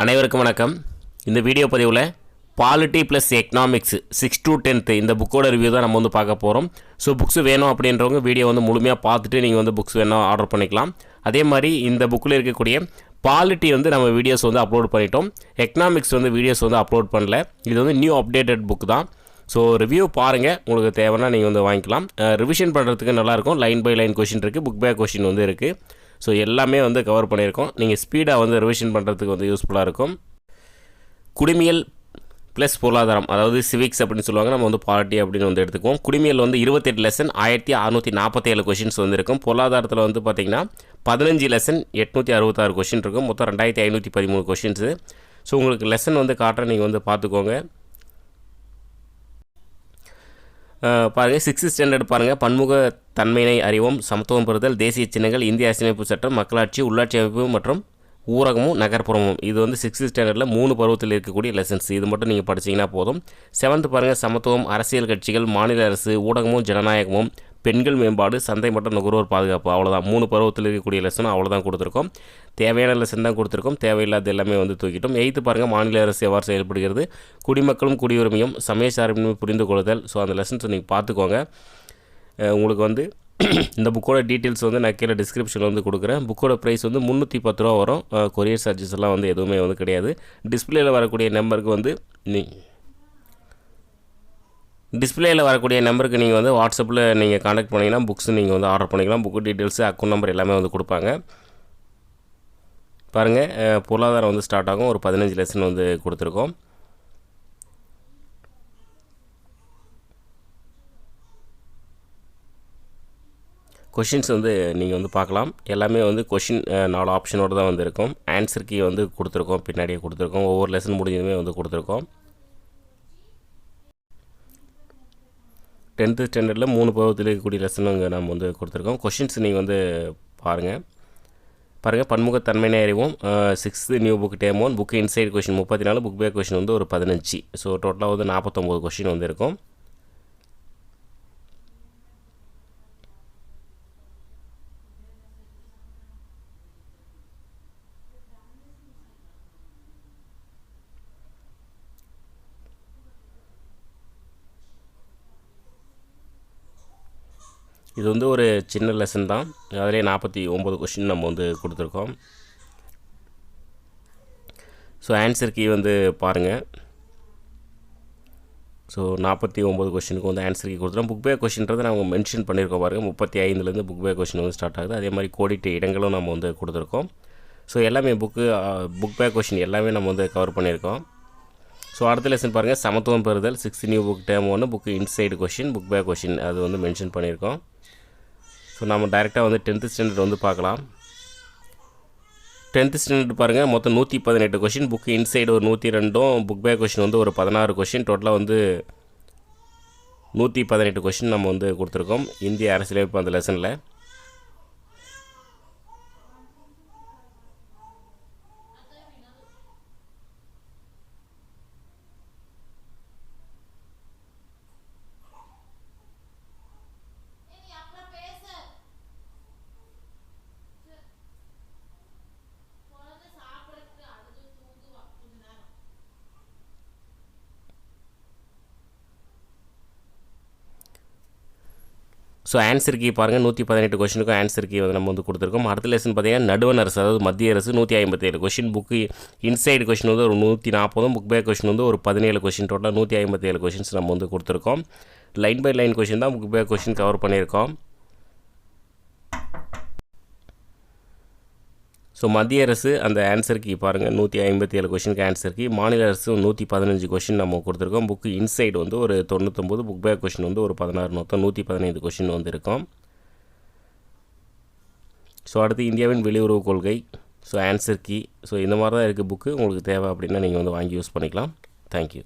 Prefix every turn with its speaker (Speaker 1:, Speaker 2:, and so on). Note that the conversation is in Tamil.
Speaker 1: அனைவருக்கும் வணக்கம். இந்த வீடியோ பதிவில் polity plus economics 6 to 10th இந்த புக்கோட ரிவ்யூ தான் நம்ம வந்து பார்க்க போகிறோம். ஸோ புக்ஸ் வேணும் அப்படின்றவங்க வீடியோ வந்து முழுமையாக பார்த்துட்டு நீங்கள் வந்து புக்ஸ் வேணும் ஆர்டர் பண்ணிக்கலாம். அதே மாதிரி இந்த புக்கில் இருக்கக்கூடிய பாலிட்டி வந்து நம்ம வீடியோஸ் வந்து அப்லோட் பண்ணிட்டோம். எக்கனாமிக்ஸ் வந்து வீடியோஸ் வந்து அப்லோட் பண்ணல. இது வந்து நியூ அப்டேட்டட் புக் தான். ஸோ ரிவ்யூ பாருங்கள், உங்களுக்கு தேவைன்னா நீங்கள் வந்து வாங்கிக்கலாம். ரிவிஷன் பண்ணுறதுக்கு நல்லாயிருக்கும். லைன் பை லைன் கொஷின் இருக்குது, புக் பை கொஷின் வந்து இருக்குது. ஸோ எல்லாமே வந்து கவர் பண்ணியிருக்கோம். நீங்கள் ஸ்பீடாக வந்து ரிவிஷன் பண்ணுறதுக்கு வந்து யூஸ்ஃபுல்லாக இருக்கும். குடிமியல் ப்ளஸ் பொருளாதாரம், அதாவது சிவிக்ஸ் அப்படின்னு சொல்லுவாங்க. நம்ம வந்து பாலிட்டி அப்படின்னு வந்து எடுத்துக்குவோம். குடிமியல் வந்து 28 லெசன் 1647 கொஷின்ஸ் வந்து இருக்கும். பொருளாதாரத்தில் வந்து பார்த்திங்கன்னா 15 லெசன் 866 கொஷின் இருக்கும். மொத்தம் 2513 கொஷின்ஸு. ஸோ உங்களுக்கு லெசன் வந்து காட்டுற நீங்கள் வந்து பார்த்துக்கோங்க. பாருங்கள், 6th ஸ்டாண்டர்ட் பாருங்கள். பன்முக தன்மையினை அறிவோம், சமத்துவம் பெறுதல், தேசிய சின்னங்கள், இந்திய அரசியலமைப்பு சட்டம், மக்களாட்சி, உள்ளாட்சி அமைப்பு மற்றும் ஊரகமும் நகர்ப்புறமும். இது வந்து 6th ஸ்டாண்டர்டில் 3 பருவத்தில் இருக்கக்கூடிய லெசன்ஸ். இது மட்டும் நீங்கள் படிச்சிங்கன்னா போதும். 7th பாருங்கள், சமத்துவம், அரசியல் கட்சிகள், மாநில அரசு, ஊடகமும் ஜனநாயகமும், பெண்கள் மேம்பாடு, சந்தை மற்றும் நுகர்வோர் பாதுகாப்பு. அவ்வளோதான், 3 பருவத்தில் இருக்கக்கூடிய லெசன் அவ்வளோதான் கொடுத்துருக்கோம். தேவையான லெசன் தான் கொடுத்துருக்கோம், தேவையில்லாத எல்லாமே வந்து தூக்கிட்டோம். 8th பாருங்கள், மாநில அரசு எவ்வாறு செயல்படுகிறது, குடிமக்களும் குடியுரிமையும், சமய சார்பின்மை புரிந்து கொள்ளுதல். ஸோ அந்த லெசன்ஸ் நீங்கள் பார்த்துக்கோங்க. உங்களுக்கு வந்து இந்த புக்கோட டீட்டெயில்ஸ் வந்து நான் கீழே டிஸ்கிரிப்ஷனில் வந்து கொடுக்குறேன். புக்கோட ப்ரைஸ் வந்து 310 ரூபா வரும். கொரியர் சார்ஜஸ் எல்லாம் வந்து எதுவுமே வந்து கிடையாது. டிஸ்பிளேயில் வரக்கூடிய நம்பருக்கு நீங்கள் வந்து வாட்ஸ்அப்பில் நீங்கள் காண்டாக்ட் பண்ணிங்கன்னா புக்ஸ் நீங்கள் வந்து ஆர்டர் பண்ணிக்கலாம். புக்கு டீட்டெயில்ஸு, அக்கௌண்ட் நம்பர் எல்லாமே வந்து கொடுப்பாங்க. பாருங்கள், பொருளாதாரம் வந்து ஸ்டார்ட் ஆகும். ஒரு 15 லெசன் வந்து கொடுத்துருக்கோம். கொஷின்ஸ் வந்து நீங்கள் வந்து பார்க்கலாம். எல்லாமே வந்து கொஷின் 4 ஆப்ஷனோடு தான் வந்து இருக்கும். ஆன்சர் கீ வந்து கொடுத்துருக்கோம், பின்னாடியே கொடுத்துருக்கோம். ஒவ்வொரு லெசன் முடிஞ்சதுமே வந்து கொடுத்துருக்கோம். 10th ஸ்டாண்டர்டில் 3 பருவத்தில் இருக்கக்கூடிய லெசன் அங்கே நம்ம வந்து கொடுத்துருக்கோம். கொஷின்ஸ் நீங்கள் வந்து பாருங்கள். பன்முகத்தன்மையினை அறிவோம், 6th new book term 1, book inside question 34, book back question வந்து ஒரு 15. ஸோ டோட்டலாக வந்து 49 கொஷின் வந்து இருக்கும். இது வந்து ஒரு சின்ன லெசன் தான். அதிலே 49 கொஷின் நம்ம வந்து கொடுத்துருக்கோம். ஸோ ஆன்சர் கீ வந்து பாருங்கள். ஸோ 49 கொஷினுக்கு வந்து ஆன்சர் கீ கொடுத்துருவோம். புக் பே கொஷின்றதை நம்ம மென்ஷன் பண்ணியிருக்கோம் பாருங்கள். 35லேருந்து புக் பே கொஷின் வந்து ஸ்டார்ட் ஆகுது. அதே மாதிரி கோடிட்ட இடங்களும் நம்ம வந்து கொடுத்துருக்கோம். ஸோ எல்லாமே புக் பே கொஷின் எல்லாமே நம்ம வந்து கவர் பண்ணியிருக்கோம். ஸோ அடுத்த லெசன் பாருங்கள், சமத்துவம் பெறுதல், 6th new book term 1, book inside question, book back question அது வந்து மென்ஷன் பண்ணியிருக்கோம். ஸோ நம்ம டைரெக்டாக வந்து 10th ஸ்டாண்டர்ட் வந்து பார்க்கலாம். 10th ஸ்டாண்டர்ட் பாருங்கள், மொத்தம் 118 கொஷின், புக் இன்சைடு ஒரு 102, புக் பே கொஷின் வந்து ஒரு 16 கொஷின். டோட்டலாக வந்து 118 கொஷின் நம்ம வந்து கொடுத்துருக்கோம் இந்திய அரசியலமைப்பு அந்த லெசனில். ஸோ ஆன்சர் கீ பாருங்கள், 118 கொஷினுக்கும் ஆன்சர் கீ வந்து நம்ம வந்து கொடுத்துருக்கோம். அடுத்த லெசன் பார்த்தீங்கன்னா நடுவண் அரசு, அதாவது மத்திய அரசு, 157 கொஷின். புக்கு இன்சைடு கொஷின் வந்து ஒரு 140, புக் பே கொஷின் வந்து ஒரு 17 கொஷின். டோட்டலாக 157 கொஷின்ஸ் நம்ம வந்து கொடுத்துருக்கோம். லைன் பை லைன் கொஷின் தான், புக் பே கொஷின் கவர் பண்ணியிருக்கோம். ஸோ மத்திய அரசு அந்த ஆன்சர் கீ பாருங்கள், 157 கொஷினுக்கு ஆன்சர் கீ. மாநில அரசு 115 கொஷின் நம்ம கொடுத்துருக்கோம். புக்கு இன்சைடு வந்து ஒரு 99, புக் பே கொஷின் வந்து ஒரு 16, மொத்தம் 115 கொஷின் வந்து இருக்கும். ஸோ அடுத்து இந்தியாவின் வெளியுறவு கொள்கை, ஸோ ஆன்சர் கீ. ஸோ இந்த மாதிரி தான் இருக்குது புக்கு. உங்களுக்கு தேவை அப்படின்னா நீங்கள் வந்து வாங்கி யூஸ் பண்ணிக்கலாம். தேங்க்யூ.